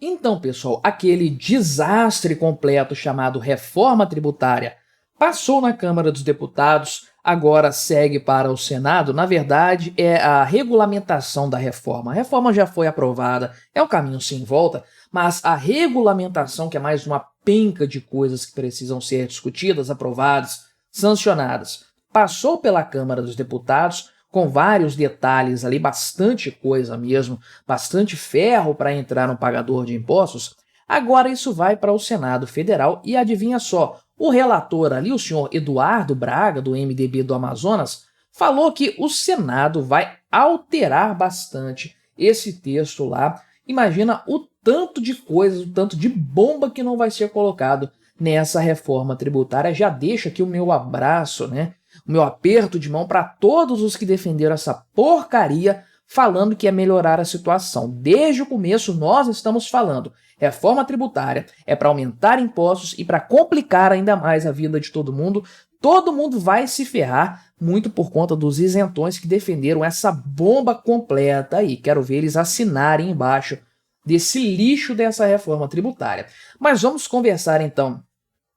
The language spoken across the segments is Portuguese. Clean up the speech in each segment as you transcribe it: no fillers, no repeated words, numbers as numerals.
Então, pessoal, aquele desastre completo chamado reforma tributária passou na Câmara dos Deputados, agora segue para o Senado. Na verdade, é a regulamentação da reforma. A reforma já foi aprovada, é um caminho sem volta, mas a regulamentação, que é mais uma penca de coisas que precisam ser discutidas, aprovadas, sancionadas, passou pela Câmara dos Deputados, com vários detalhes ali, bastante coisa mesmo, bastante ferro para entrar no pagador de impostos. Agora isso vai para o Senado Federal e adivinha só, o relator ali, o senhor Eduardo Braga, do MDB do Amazonas, falou que o Senado vai alterar bastante esse texto lá. Imagina o tanto de coisas, o tanto de bomba que não vai ser colocado nessa reforma tributária. Já deixa aqui o meu abraço, né? O meu aperto de mão para todos os que defenderam essa porcaria, falando que ia melhorar a situação. Desde o começo nós estamos falando, reforma tributária é para aumentar impostos e para complicar ainda mais a vida de todo mundo. Todo mundo vai se ferrar, muito por conta dos isentões que defenderam essa bomba completa aí. Quero ver eles assinarem embaixo desse lixo dessa reforma tributária. Mas vamos conversar então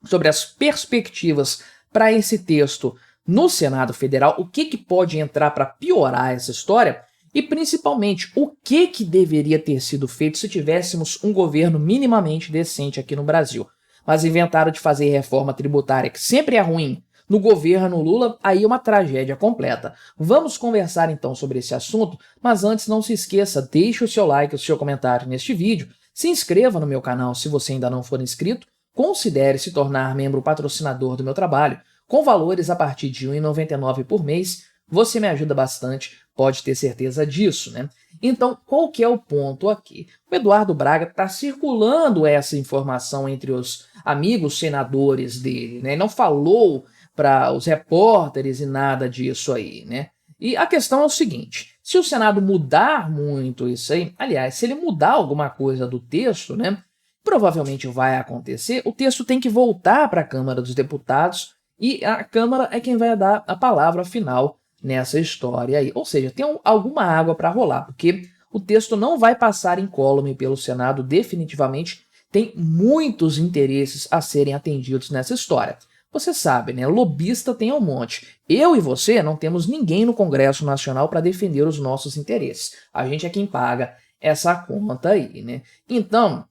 sobre as perspectivas para esse texto no Senado Federal, o que pode entrar para piorar essa história e, principalmente, o que deveria ter sido feito se tivéssemos um governo minimamente decente aqui no Brasil. Mas inventaram de fazer reforma tributária, que sempre é ruim, no governo Lula, aí é uma tragédia completa. Vamos conversar então sobre esse assunto, mas antes não se esqueça, deixe o seu like, o seu comentário neste vídeo, se inscreva no meu canal se você ainda não for inscrito, considere se tornar membro patrocinador do meu trabalho, com valores a partir de R$ 1,99 por mês, você me ajuda bastante, pode ter certeza disso, né? Então, qual que é o ponto aqui? O Eduardo Braga está circulando essa informação entre os amigos senadores dele, né? Não falou para os repórteres e nada disso aí, né? E a questão é o seguinte, se o Senado mudar muito isso aí, aliás, se ele mudar alguma coisa do texto, né? Provavelmente vai acontecer, o texto tem que voltar para a Câmara dos Deputados e a Câmara é quem vai dar a palavra final nessa história aí. Ou seja, tem alguma água para rolar, porque o texto não vai passar incólume pelo Senado definitivamente, tem muitos interesses a serem atendidos nessa história. Você sabe, né? Lobista tem um monte. Eu e você não temos ninguém no Congresso Nacional para defender os nossos interesses. A gente é quem paga essa conta aí, né? Então,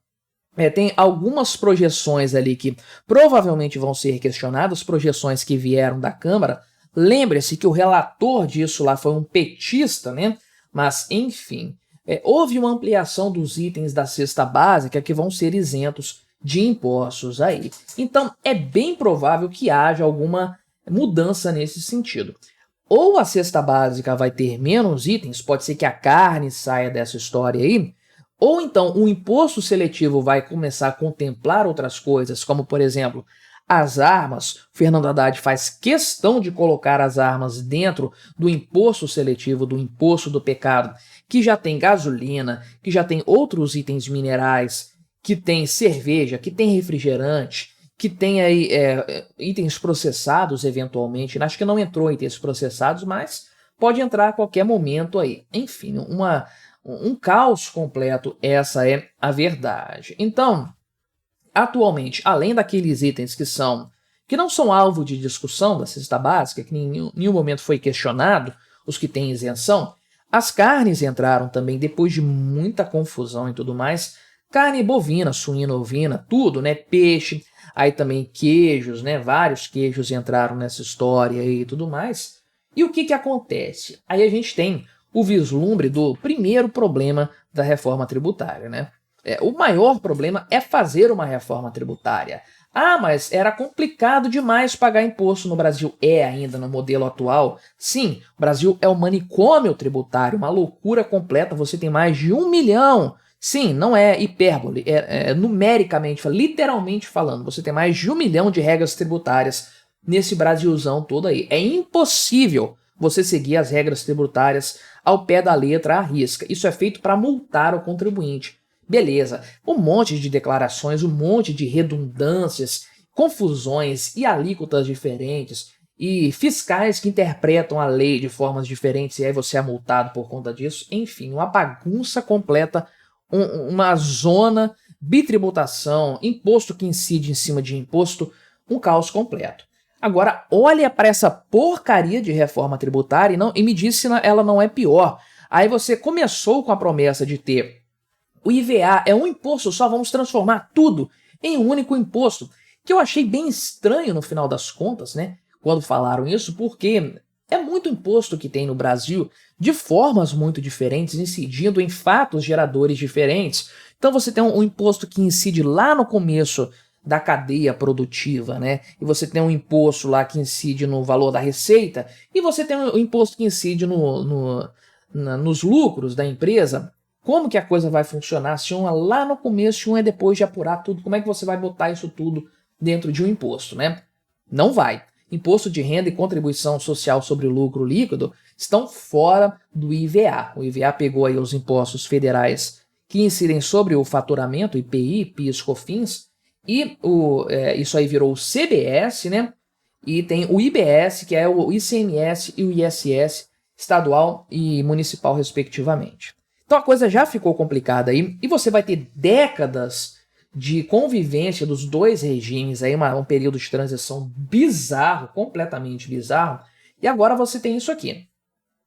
tem algumas projeções ali que provavelmente vão ser questionadas, projeções que vieram da Câmara. Lembre-se que o relator disso lá foi um petista, né? Mas, enfim, houve uma ampliação dos itens da cesta básica que vão ser isentos de impostos aí. Então, é bem provável que haja alguma mudança nesse sentido. Ou a cesta básica vai ter menos itens, pode ser que a carne saia dessa história aí, ou então o imposto seletivo vai começar a contemplar outras coisas, como, por exemplo, as armas. O Fernando Haddad faz questão de colocar as armas dentro do imposto seletivo, do imposto do pecado, que já tem gasolina, que já tem outros itens minerais, que tem cerveja, que tem refrigerante, que tem aí itens processados eventualmente. Acho que não entrou itens processados, mas pode entrar a qualquer momento aí. Enfim, um caos completo, essa é a verdade. Então, atualmente, além daqueles itens que não são alvo de discussão da cesta básica, que em nenhum momento foi questionado, os que têm isenção, as carnes entraram também depois de muita confusão e tudo mais. Carne bovina, suína, ovina, tudo, né? Peixe, aí também queijos, né? Vários queijos entraram nessa história e tudo mais. E o que acontece? Aí a gente tem o vislumbre do primeiro problema da reforma tributária, né? O maior problema é fazer uma reforma tributária. Ah, mas era complicado demais pagar imposto no Brasil. É ainda no modelo atual? Sim, o Brasil é um manicômio tributário, uma loucura completa. Você tem mais de 1 milhão. Sim, não é hipérbole, numericamente, literalmente falando. Você tem mais de 1 milhão de regras tributárias nesse Brasilzão todo aí. É impossível você seguir as regras tributárias ao pé da letra à risca. Isso é feito para multar o contribuinte. Beleza, um monte de declarações, um monte de redundâncias, confusões e alíquotas diferentes, e fiscais que interpretam a lei de formas diferentes e aí você é multado por conta disso. Enfim, uma bagunça completa, uma zona bitributação, imposto que incide em cima de imposto, um caos completo. Agora, olha para essa porcaria de reforma tributária e me diz se ela não é pior. Aí você começou com a promessa de ter o IVA, é um imposto só, vamos transformar tudo em um único imposto, que eu achei bem estranho no final das contas, né, quando falaram isso, porque é muito imposto que tem no Brasil, de formas muito diferentes, incidindo em fatos geradores diferentes. Então você tem um imposto que incide lá no começo da cadeia produtiva, né? E você tem um imposto lá que incide no valor da receita, e você tem um imposto que incide nos lucros da empresa. Como que a coisa vai funcionar se um é lá no começo e um é depois de apurar tudo? Como é que você vai botar isso tudo dentro de um imposto, né? Não vai. Imposto de renda e contribuição social sobre o lucro líquido estão fora do IVA. O IVA pegou aí os impostos federais que incidem sobre o faturamento, IPI, PIS, COFINS, e isso aí virou o CBS, né? E tem o IBS, que é o ICMS e o ISS estadual e municipal, respectivamente. Então a coisa já ficou complicada aí, e você vai ter décadas de convivência dos dois regimes, aí um período de transição bizarro, completamente bizarro, e agora você tem isso aqui.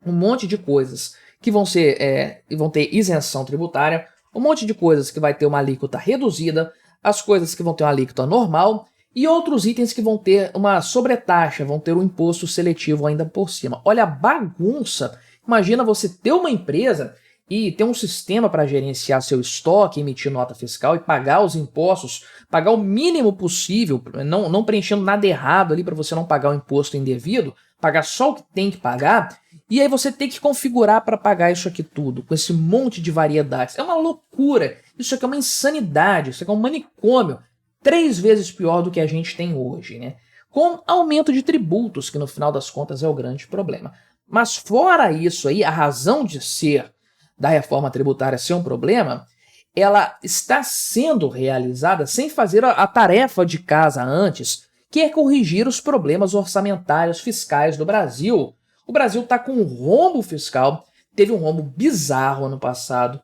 Um monte de coisas que vão ter isenção tributária, um monte de coisas que vai ter uma alíquota reduzida, as coisas que vão ter uma alíquota normal e outros itens que vão ter uma sobretaxa, vão ter um imposto seletivo ainda por cima. Olha a bagunça! Imagina você ter uma empresa e ter um sistema para gerenciar seu estoque, emitir nota fiscal e pagar os impostos, pagar o mínimo possível, não preenchendo nada errado ali para você não pagar o imposto indevido, pagar só o que tem que pagar, e aí você tem que configurar para pagar isso aqui tudo, com esse monte de variedades. É uma loucura, isso aqui é uma insanidade, isso aqui é um manicômio, 3 vezes pior do que a gente tem hoje, né? Com aumento de tributos, que no final das contas é o grande problema. Mas fora isso aí, a razão de ser da reforma tributária ser um problema, ela está sendo realizada sem fazer a tarefa de casa antes, que é corrigir os problemas orçamentários fiscais do Brasil. O Brasil está com um rombo fiscal, teve um rombo bizarro ano passado.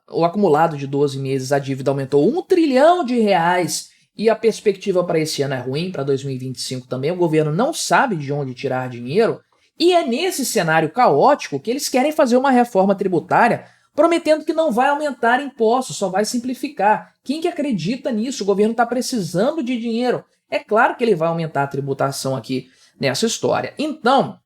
O acumulado de 12 meses, a dívida aumentou R$ 1 trilhão e a perspectiva para esse ano é ruim, para 2025 também. O governo não sabe de onde tirar dinheiro. E é nesse cenário caótico que eles querem fazer uma reforma tributária prometendo que não vai aumentar impostos, só vai simplificar. Quem que acredita nisso? O governo está precisando de dinheiro. É claro que ele vai aumentar a tributação aqui nessa história. Então,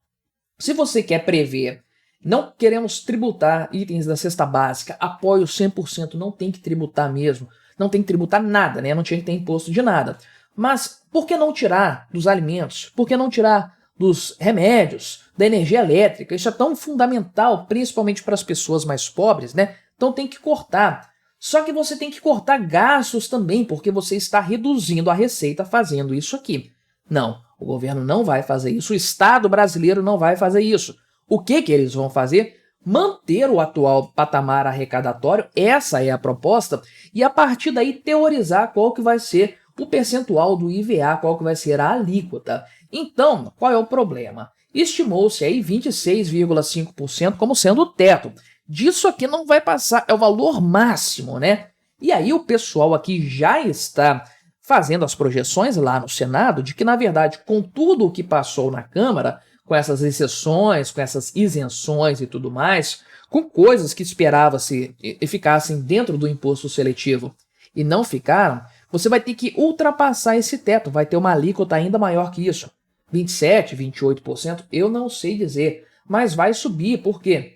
se você quer prever, não queremos tributar itens da cesta básica, apoio 100%, não tem que tributar mesmo. Não tem que tributar nada, né? Não tinha que ter imposto de nada. Mas por que não tirar dos alimentos? Por que não tirar dos remédios, da energia elétrica? Isso é tão fundamental, principalmente para as pessoas mais pobres, né? Então tem que cortar. Só que você tem que cortar gastos também, porque você está reduzindo a receita fazendo isso aqui. Não, o governo não vai fazer isso, o Estado brasileiro não vai fazer isso. O que eles vão fazer? Manter o atual patamar arrecadatório, essa é a proposta, e a partir daí teorizar qual que vai ser o percentual do IVA, qual que vai ser a alíquota. Então, qual é o problema? Estimou-se aí 26,5% como sendo o teto. Disso aqui não vai passar, é o valor máximo, né? E aí o pessoal aqui já está fazendo as projeções lá no Senado de que, na verdade, com tudo o que passou na Câmara, com essas exceções, com essas isenções e tudo mais, com coisas que esperava-se e ficassem dentro do imposto seletivo e não ficaram, você vai ter que ultrapassar esse teto, vai ter uma alíquota ainda maior que isso. 27%, 28%, eu não sei dizer, mas vai subir, porque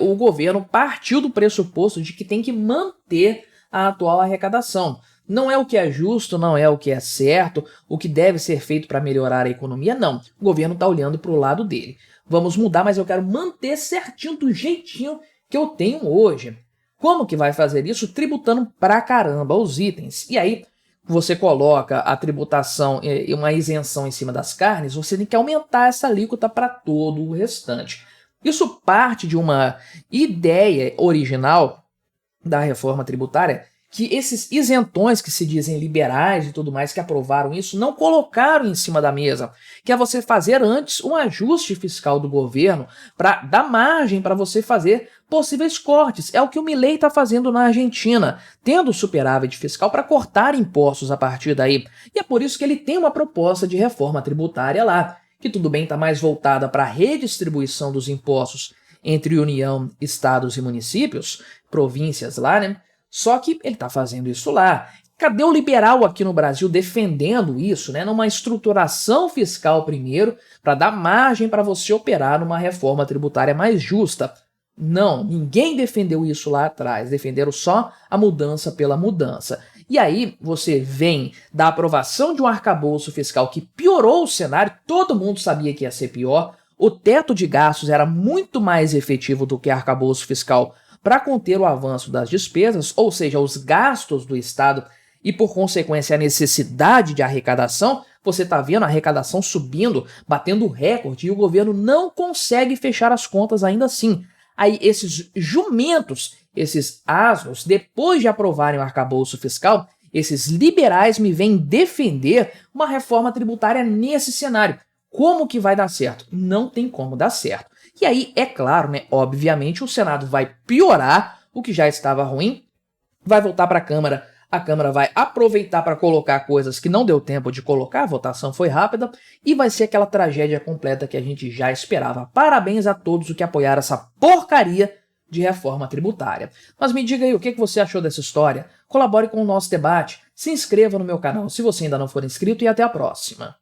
o governo partiu do pressuposto de que tem que manter a atual arrecadação. Não é o que é justo, não é o que é certo, o que deve ser feito para melhorar a economia, não. O governo está olhando para o lado dele. Vamos mudar, mas eu quero manter certinho do jeitinho que eu tenho hoje. Como que vai fazer isso? Tributando pra caramba os itens. E aí, você coloca a tributação e uma isenção em cima das carnes, você tem que aumentar essa alíquota para todo o restante. Isso parte de uma ideia original da reforma tributária, que esses isentões que se dizem liberais e tudo mais que aprovaram isso não colocaram em cima da mesa, que é você fazer antes um ajuste fiscal do governo para dar margem para você fazer possíveis cortes. É o que o Milei está fazendo na Argentina, tendo superávit fiscal para cortar impostos a partir daí. E é por isso que ele tem uma proposta de reforma tributária lá, que tudo bem está mais voltada para a redistribuição dos impostos entre União, estados e municípios, províncias lá, né? Só que ele está fazendo isso lá. Cadê o liberal aqui no Brasil defendendo isso, né? Numa estruturação fiscal primeiro, para dar margem para você operar numa reforma tributária mais justa? Não, ninguém defendeu isso lá atrás, defenderam só a mudança pela mudança. E aí você vem da aprovação de um arcabouço fiscal que piorou o cenário, todo mundo sabia que ia ser pior, o teto de gastos era muito mais efetivo do que arcabouço fiscal para conter o avanço das despesas, ou seja, os gastos do Estado e, por consequência, a necessidade de arrecadação. Você está vendo a arrecadação subindo, batendo recorde, e o governo não consegue fechar as contas ainda assim. Aí esses jumentos, esses asnos, depois de aprovarem o arcabouço fiscal, esses liberais me vêm defender uma reforma tributária nesse cenário. Como que vai dar certo? Não tem como dar certo. E aí, é claro, né, obviamente, o Senado vai piorar o que já estava ruim, vai voltar para a Câmara vai aproveitar para colocar coisas que não deu tempo de colocar, a votação foi rápida, e vai ser aquela tragédia completa que a gente já esperava. Parabéns a todos os que apoiaram essa porcaria de reforma tributária. Mas me diga aí, o que você achou dessa história? Colabore com o nosso debate, se inscreva no meu canal se você ainda não for inscrito e até a próxima.